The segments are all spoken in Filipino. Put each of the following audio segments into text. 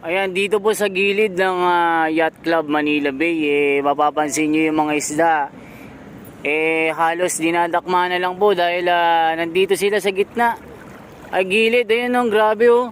Ayan, dito po sa gilid ng Yacht Club Manila Bay, mapapansin nyo yung mga isda. Halos dinadakma na lang po dahil nandito sila sa gitna. Ay, gilid, ayun oh, grabe oh.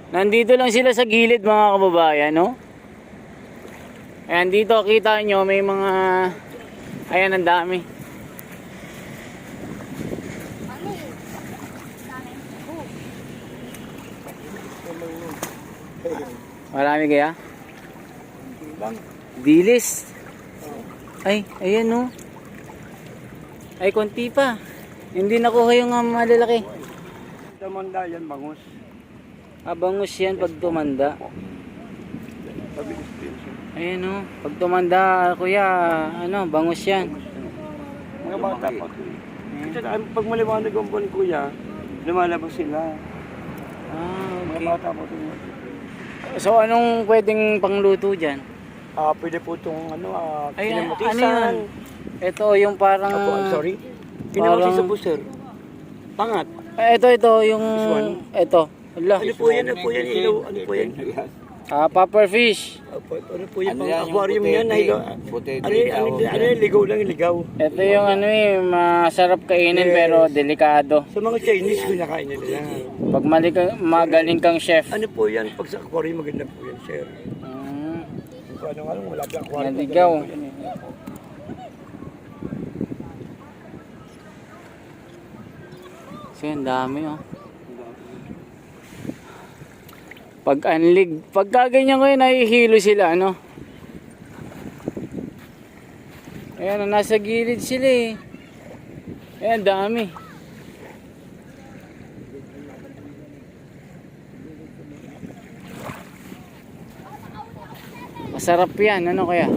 Nandito lang sila sa gilid mga kababayan, no? Ayan, dito kita nyo may mga, ayan, ang dami. Marami kaya? Dilis. Ay, ayan no. Ay, konti pa. Hindi nakuha yung malalaki. Tumanda yan, bangus. Bangus yan pag tumanda. Ayan no. Pag tumanda, kuya, ano, bangus yan. Mga bata pa. Kasi pag maliwanag ang buwan, kuya, lumalabas sila. Mga Okay. bata pa ito. So, anong pwedeng pangluto dyan? Pwede po itong Ay, kinamatisan. ano yan? Ito yung parang... I'm sorry. Kinamatisan po, sir. Pangat. Ito yung... This one? Ito. Ala. Ano po yan? Ano po yan? Ilaw? Ano po yan? Puffer fish. Ano po yan? Ano Pang yan, aquarium yung yan. putete, Ano yan? Ligaw lang, ligaw. Ito yung ano masarap kainin Yes. pero delikado. Sa mga Chinese, kinakain nila yan. Pag magaling kang chef. Ano po yan? Pag sa aquarium, maganda po yan, sir. Kung ano nga lang, wala ka aquarium. Naligaw. So, ang dami oh. Pagka ganyan ko yun, nahihilo sila, ano? Ayan, nasa gilid sila eh. Ayan, dami. Masarap yan, ano kaya?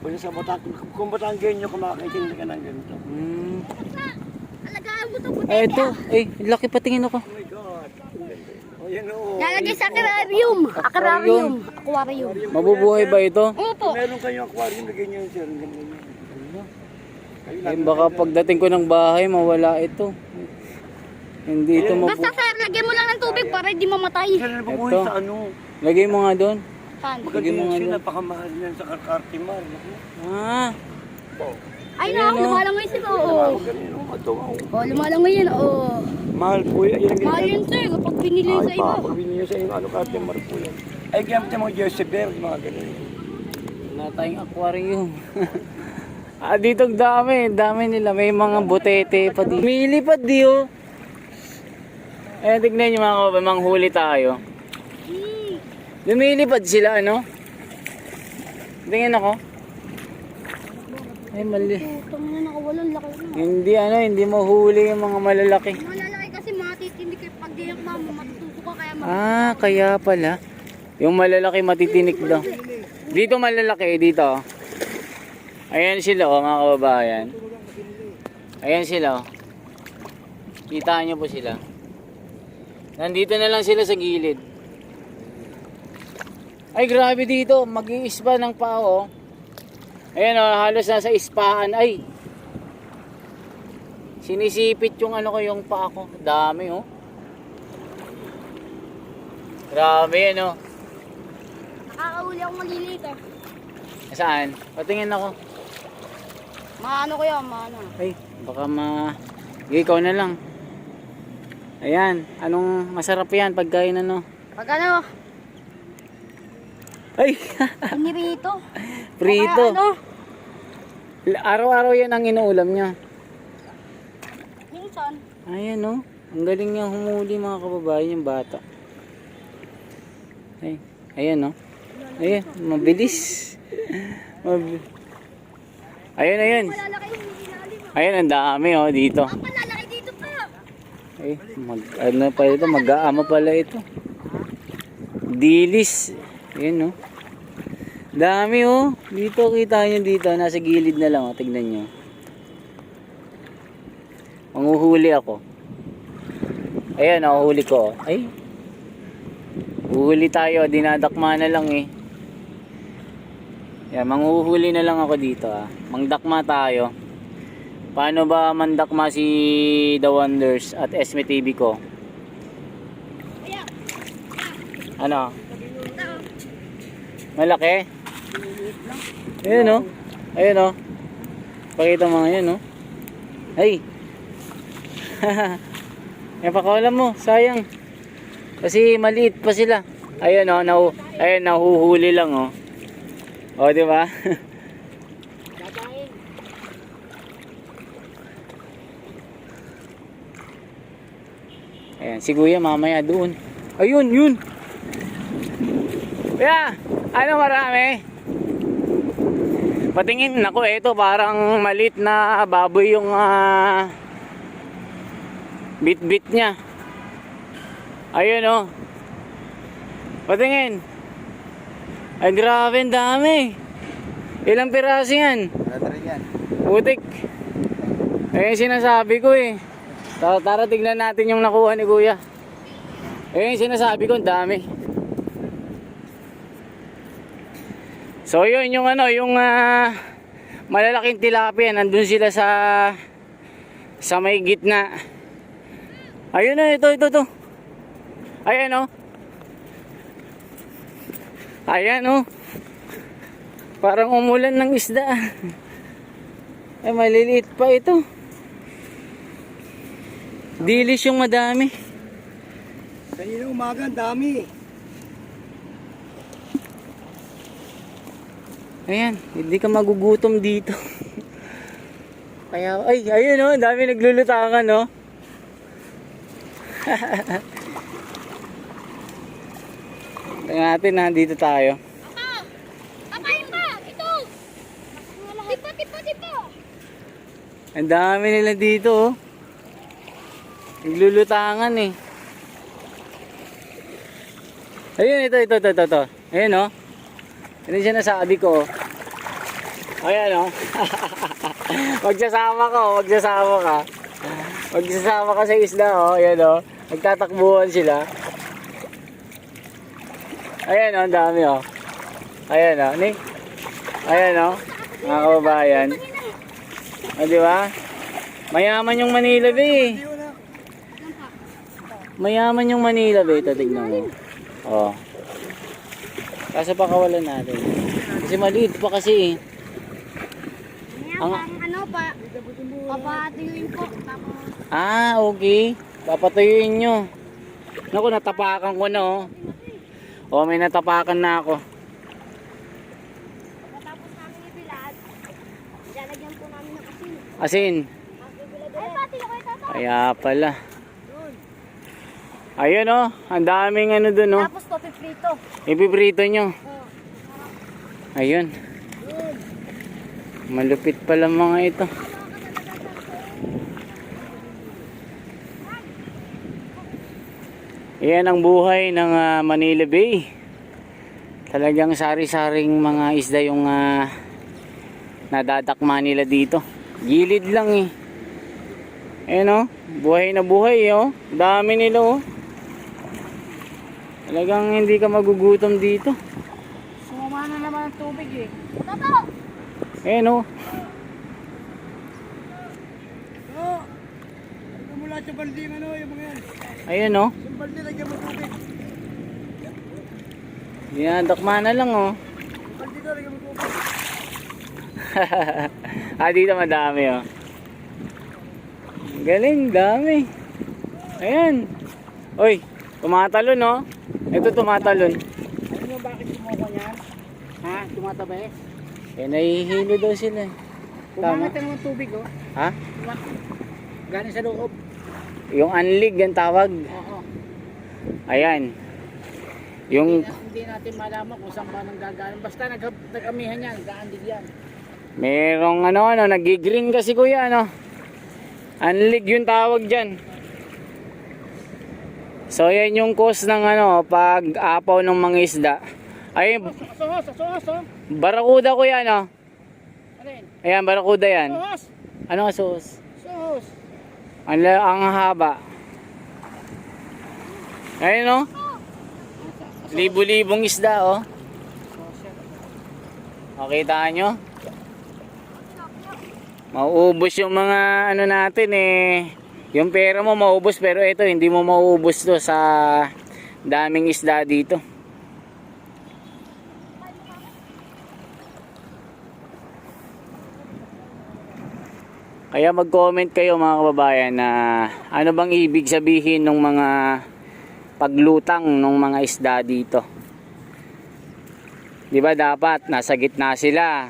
Kung sa kung Batangan nyo, kumakakitin ka ng ganito. Alagaan mo to, puti. Ito, laki patingin ako. Oh my God. Oh, yan o. Lalagay sa aquarium. Aquarium. Aquarium. Mabubuhay ba ito? Opo. Meron kayong aquarium, lagay nyo yun, sir. Ganyan. Baka pagdating ko ng bahay, mawala ito. Hindi ito Basta sir, lagyan mo lang ng tubig para hindi mamatay. Sir, nabubuhay Ito. sa ano? Lagay mo nga doon. Saan? Maganda mo nga yun, doon. napakamahal yan sa Cartimar. Ay Ayan, no, oh. lumalangoy sila. Oo. Ganyan, ito. Oh, lumalangoy yan. Oo. Mahal po yan. Mahal yun sir, kapag binili sa iba. Pag binili sa inyo, Cartimar po yan. Ay, gamit yung mga Jersey Bear, mga ganyan. Wala tayong aquarium. Dito ang dami nila. May mga butete pa dito. Lumilipad di oh. Tignan nyo mga kababayan, manghuli tayo. Lumilipad sila, ano? Tingnan ako. Ay, mali. Putang na nakawalan, laki na. Hindi mahuli yung mga malalaki. Malalaki kasi matitindi kayo pag diyak mama, matutuso ka kaya Kaya pala. Yung malalaki matitinik daw. Dito malalaki, dito. Ayan sila oh, mga kababayan. Ayan sila oh. Kita nyo po sila. Nandito na lang sila sa gilid. Ay grabe dito, mag-iispa ng pao oh. Ayan oh, halos nasa ispaan. Ay, sinisipit yung ano ko, yung paa ko. Dami oh. Grabe yan oh. nakakauli akong maliliit eh. Saan? Patingin ako. Maano ko yan, maano. Ay, baka ikaw na lang. Ayan, anong masarap yan pagkain ano? Pag ano, Ay, pinirito. prito. O kaya ano, Araw-araw yan ang inuulam niya. minsan. Ayan oh, ang galing niya humuli mga kababayan yung bata. Ay, ayan oh. Ayan, mabilis. Ayan. Malalaki yung ilalim. Ayan, ang dami oh dito. Ang malalaki dito pa. Ay, ano pa ito? Mag-aama pala ito. Dilis. Ayan oh. Dami oh. Dito, kita nyo dito. Nasa gilid na lang oh. Tignan nyo. Manguhuli ako. Ayan oh, huli ko oh. Ay. Uhuli tayo. Dinadakma na lang eh. Yan, manghuhuli na lang ako dito ah. Mangdakma tayo. Paano ba mandakma si The Wonders at Esme TV ko? Ano? Malaki? Ayun o. Ayun o. Pakita mo ngayon o. Ay. Yan pakawalan mo. Sayang. Kasi maliit pa sila. Ayun o. Ayun, nahuhuli lang o. O, di ba? Ayan, si Kuya mamaya doon. Ayun, yun. Kuya, ano marami? Patingin, nako, ito parang maliit na baboy yung bit-bit niya. Ayun oh. Patingin. Ay, grabe, ang dami. Ilang piraso yan? Putik. Ayun sinasabi ko eh. Tara tignan natin yung nakuha ni Kuya. Ayun sinasabi ko, ang dami. So yun yung ano, yung malalaking tilapia, nandun sila sa may gitna. Ayun na, ito. Ayan oh. Ayan oh. Parang umulan ng isda. Ay, maliliit pa ito. Dilis yung madami. Kanina umaga, ang dami. Ayan, hindi ka magugutom dito. Kaya, ay, ayun oh, dami naglulutangan oh. Tingnan natin, nandito tayo. Papa, yun pa! Ito! Tipo! Ang dami nila dito oh. Naglulutangan eh. Ayun, ito. Ayun oh. Ano siya nasabi ko? Ayan o. Magsasama ka. Magsasama ka sa isla o. Ayan o. Magtatakbuhan sila. Ayan o, ang dami o. Ayan o. Ayan o. Mga kababayan. O, diba? Mayaman yung Manila Bay. Mayaman yung Manila Bay. Ito, tignan mo. O. Kaso pakawalan natin. Kasi maliit pa kasi eh. Papatuyuin po. Tapos, Okay. Papatuyuin nyo. Naku, natapakan ko na oh. O, may natapakan na ako. tapos namin ibilad, lalagyan po namin ng asin. Asin. Ay, pati ako ito. Kaya pala. Ayun oh. Ang daming ano dun oh. Tapos to, piprito. Ipiprito nyo. Ayun. Malupit pala mga ito. Yan ang buhay ng Manila Bay. Talagang sari-saring mga isda yung nadadakma nila dito. Gilid lang eh. Ayan oh. Buhay na buhay oh. Dami nila oh. Talagang hindi ka magugutom dito. Sumama na naman ang tubig eh. Totoo! Ayan o. Ito mula sa balde yung yung mga yan. Ayan o. Yung balde, lagyan mo tubig. Dinadakma na lang o. Yung balde ka, lagyan mo tubig. Dito madami o. Galing, dami. Ayan. Oy, tumatalon o. Ito tumatalon. Alam mo bakit sumuko niyan? Ha? Tumatabi? Nahihilo daw sila. Tama. Kumangat naman tubig oh. Ha? Galing sa loob. Yung anlig, yung tawag. Oo. Ayan. Yung Hindi natin malaman kung saan ba nang gagaling. Basta nag-amihan yan, nag-aandig yan. merong nagigring kasi kuya anlig yung tawag dyan. So yan yung cause ng pag-apaw ng mga isda. Ay, Sohos oh. barakuda kuya Alin? Ayan, barakuda yan. Sohos. Ano nga sus? Sohos. Ang haba. Ayun libo-libong isda Makita nyo? Mauubos yung mga natin yung pera mo mauubos pero ito hindi mo mauubos to sa daming isda dito. Kaya mag-comment kayo mga kababayan na ano bang ibig sabihin ng mga paglutang ng mga isda dito. Di ba dapat nasa gitna sila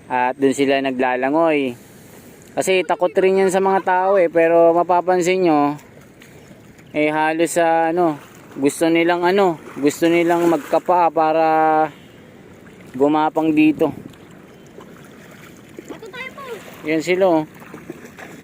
at dun sila naglalangoy. Kasi takot rin yan sa mga tao pero mapapansin nyo halos sa gusto nilang magkapa para gumapang dito. Ito tayo po. Yan sila